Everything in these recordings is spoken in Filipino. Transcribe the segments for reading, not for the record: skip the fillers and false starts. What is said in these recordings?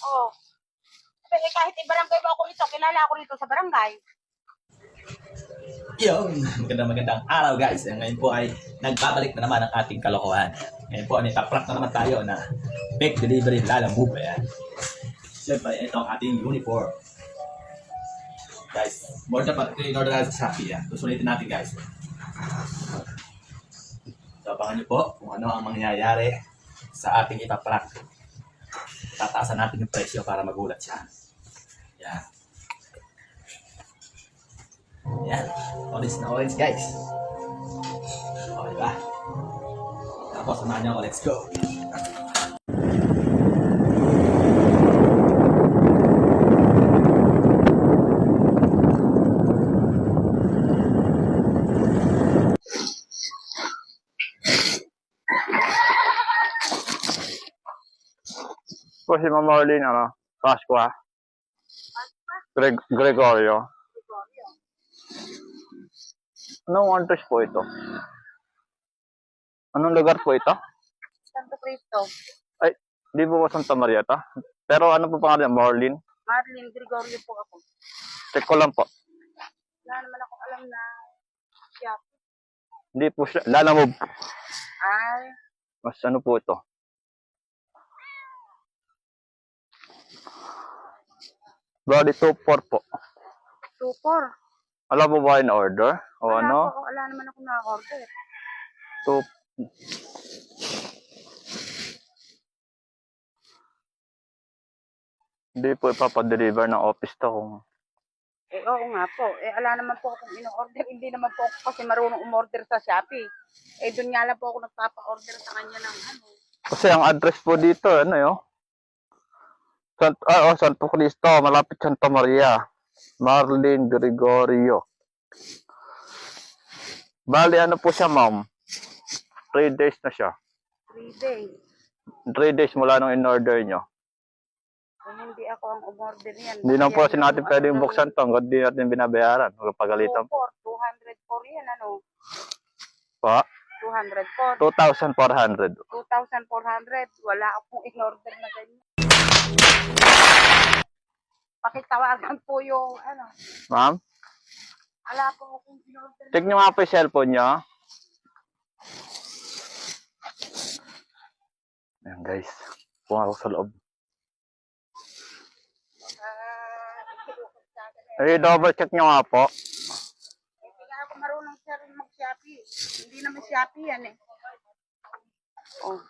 Oh. Kahit i-barangay mo ako rito, kilala ako rito sa barangay. Yung magandang araw guys. Ngayon po ay nagbabalik na naman ang ating kalokohan. Ngayon po ay taprak na naman tayo na fake delivery lalamove. Ayan. Siyempre, ito ang ating uniform. Guys, more na pa ito in order natin sa Shopee. Susulitin natin guys. So, abangan nyo po kung ano ang mangyayari sa ating ipaprak. Tataasan natin yung presyo para magulat siya. Yan. Yan. Orange na orange guys. O, diba? Tapos, samahan nyo ako. Let's go. Po si Ma'am Marlene, Pasqua. Gregorio. Anong address po ito? Anong lugar po ito? Santo Cristo. Ay, di po ba Santa Maria ta? Pero ano po pangalan? Marlene? Marlene Gregorio po ako. Check ko lang po. Wala naman ako alam na shop. Hindi po siya. Lalamove. Ay, Mas ano po ito? Bali 2-4 po. 2-4. Alam mo ba in order? O ano? Wala naman ako na-order. 2. Hindi po ipapadeliver ng office to kung Oo nga po. Wala naman po akong in-order. Hindi naman po ako kasi marunong umorder sa Shopee. Doon nga lang po ako nagpapa-order sa kanya ng ano. kasi ang address po dito, ano yun? Santo Cristo, malapit Santa Maria. Marlene Gregorio. Bali, ano po siya, ma'am? 3 days na siya. 3 days. 3 days mula nung in-order nyo. Hindi ako ang umorder yan. Hindi na po kasi natin pwedeng buksan to hanggang di natin binabayaran. Magpagalitan po. 204 yan, ano? Pa? 204. 2,400. 2,400. Wala akong in-order na ganyan. Pakitawagan po yung, ano, Ma'am? wala po akong in-order. Check nyo nga po yung cellphone nyo. Ayan guys. Punga ako sa loob. Double check nyo nga po. Hindi nga ako marunong sir mag-Shopee. Hindi naman Shopee yan eh. Oh.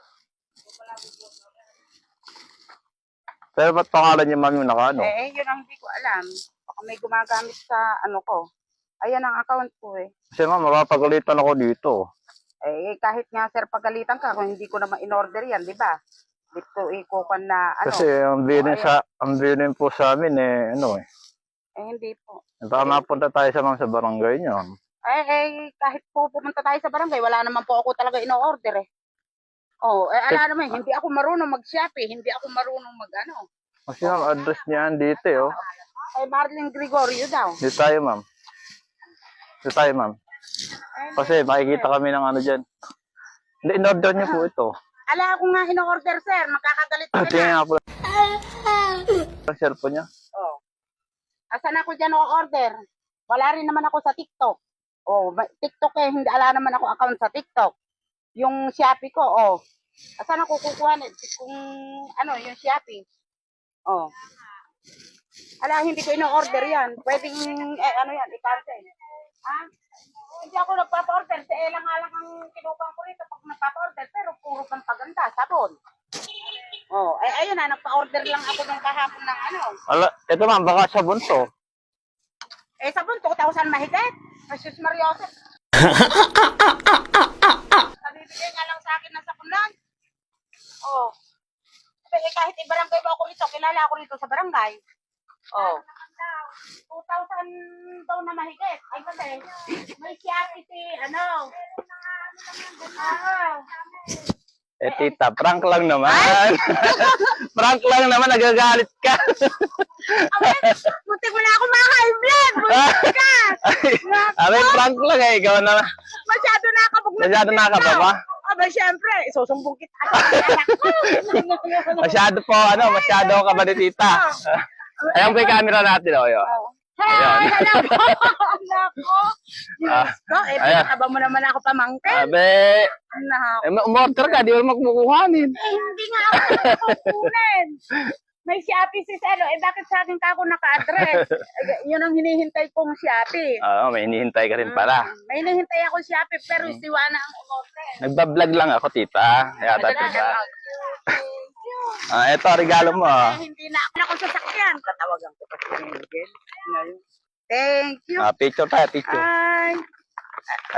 Pero ba't pangalan niyo ma'am yung naka ano? Yun ang hindi ko alam. Baka may gumagamit sa ano ko. Ayan ang account ko eh. Kasi ma'am, mapapagalitan ako dito. Kahit nga sir pagalitan ka kung hindi ko naman in-order yan, di ba? Dito ikukan na ano. Kasi ang bilin po sa amin Hindi po. baka mapunta tayo sa mga sa barangay nyo. Kahit po pumunta tayo sa barangay, wala naman po ako talaga in-order eh. Alam naman, hindi ako marunong mag-Shopee, hindi ako marunong mag-ano. Kasi ma'am, address niyan dito oh. Marlene Gregorio daw. Dito tayo ma'am. Kasi makikita kami ng ano dyan. Hindi, in-order niyo po ito. Ala, ako nga in-order sir, makakagalit ka Tingnan na. nga po. Ang cellphone niya. Asan ako dyan o-order? Wala rin naman ako sa TikTok. TikTok hindi ala naman ako account sa TikTok. Yung Shopee ko, asan ako kukuha kung ano, yung Shopee? Ala, hindi ko in-order yan. Pwedeng, ano yan, i-cancel. Ha? Hindi ako nagpapa-order. Sa lang nga lang ang kinupang ko rito pag nagpapa-order. Pero puro pang paganda, sabon. Ayun na, nagpa-order lang ako ng kahapon ng ano. Ito ma'am, baka sabon to. Sabon, 2,000 mahigit. Jesus Mariosep. Nabibigay nga lang sa akin ng sapunan. Kahit i-barangay mo ako rito, kilala ako rito sa barangay. 2,000 daw na mahigit. Ay kasi, may Shopee si, ano. Tita, prank lang naman. Prank lang naman, nagagalit ka. Buti mo na ako high blood. Buti ka. Prank lang ikaw na. Masyado nakabog na. Masyado nakababa? Aba, syempre, susumbong kita. Anak ko. Masyado ka ba ni tita? Ayan po yung camera natin, oh. Yun. Hi, anak ko. Anak ko. Ah, Diyos ko, ayan. pinataba mo naman ako pamangkin. Abe, Anak. umorder ka, di mo magkukuhanin. Hindi nga ako kukunin. May Shopee si Selo. Bakit sa akin ka ako naka-address? Yun ang hinihintay kong Shopee. Oo, may hinihintay ka rin pala. May hinihintay ako Shopee, pero siwa na ang umorder. Nagbablog lang ako, tita. Kaya diba? Ito, regalo mo. Hindi na ako sasakyan. Katawagan ko pa si Miguel. Ngayon. Thank you. Picture tayo, picture. Ay.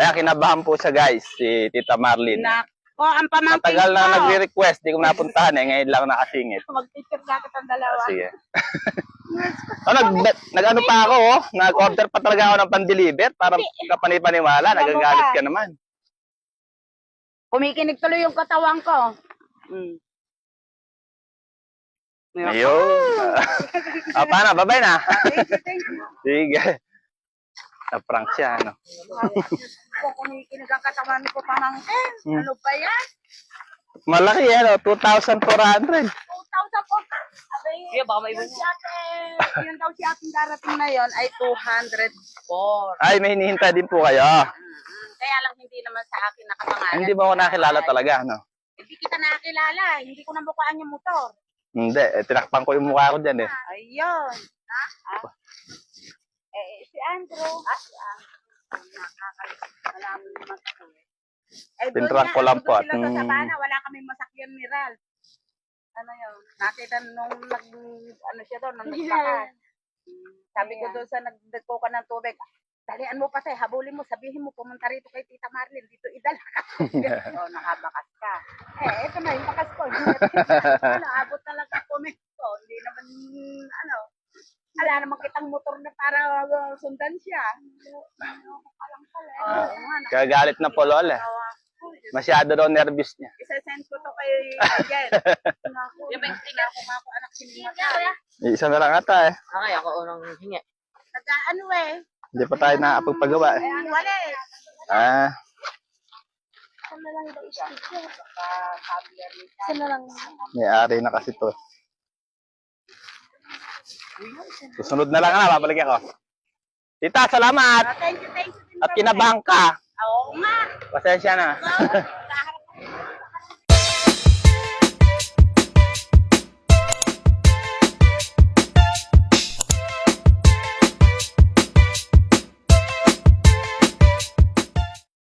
Ayan, kinabahan po siya, guys, si Tita Marlene. Nako, ang pamangkin Matagal na ko. nagre-request, di ko napuntahan ngayon lang nakasingit. Mag-picture na kita ang dalawa. Sige. Nag-ano pa ako, nag-order pa talaga ako ng pan-deliver para kapanipaniwala, nagagalit ka naman. Kumikinig tuloy yung katawan ko. Ayun. Paano? Babay na. Thank you. Sige. Na-prank siya, ano? Kung kumikinig ang katawan ko pamangkin, ano ba yan? Malaki, ano? 2,400. 2,000 po. Abay, baka may yun daw si ating darating na yon ay 204. Ay, may hinihintay din po kayo. Kaya lang hindi naman sa akin nakapangalan. Hindi mo ako nakilala talaga, no? Hindi kita nakilala. Hindi ko nabukaan yung motor. Hindi, tinakpan ko yung mukha ko dyan, eh. Ayun. Si Andrew. Si Andrew. Nakakalaman naman ako. Tinrack ko lang po at, Sila sa Sabana, wala kaming masakyan ni Ralph. Ano yun? Nakita nung ano siya doon, nung naglakas. Sabi ko doon sa nagdagpo ka ng tubig, dalian mo pa tayo, habulin mo, sabihin mo, pumunta rito kay Tita Marlene, dito idala ka. Nakabakas ka. Ito na yung bakas ko. Abot talaga comment ko. Hindi naman, wala naman kitang motor na para sundan siya. Kagalit na po, Lola. Masyado daw nervous niya. Isa-send ko to kay Jen. Yung hindi ako nga ako anak sinimata. Isa na lang ata, eh. Okay, ako unang hingi. Nag-ano eh. Hindi pa tayo nakapagpagawa, eh. Wala eh. Ah, Sana lang daw sticker. Sana lang. may-ari na kasi to. Susunod na lang, babalik ako. Tita, salamat! Thank you. At kinabahan ka. Oo nga. Pasensya na.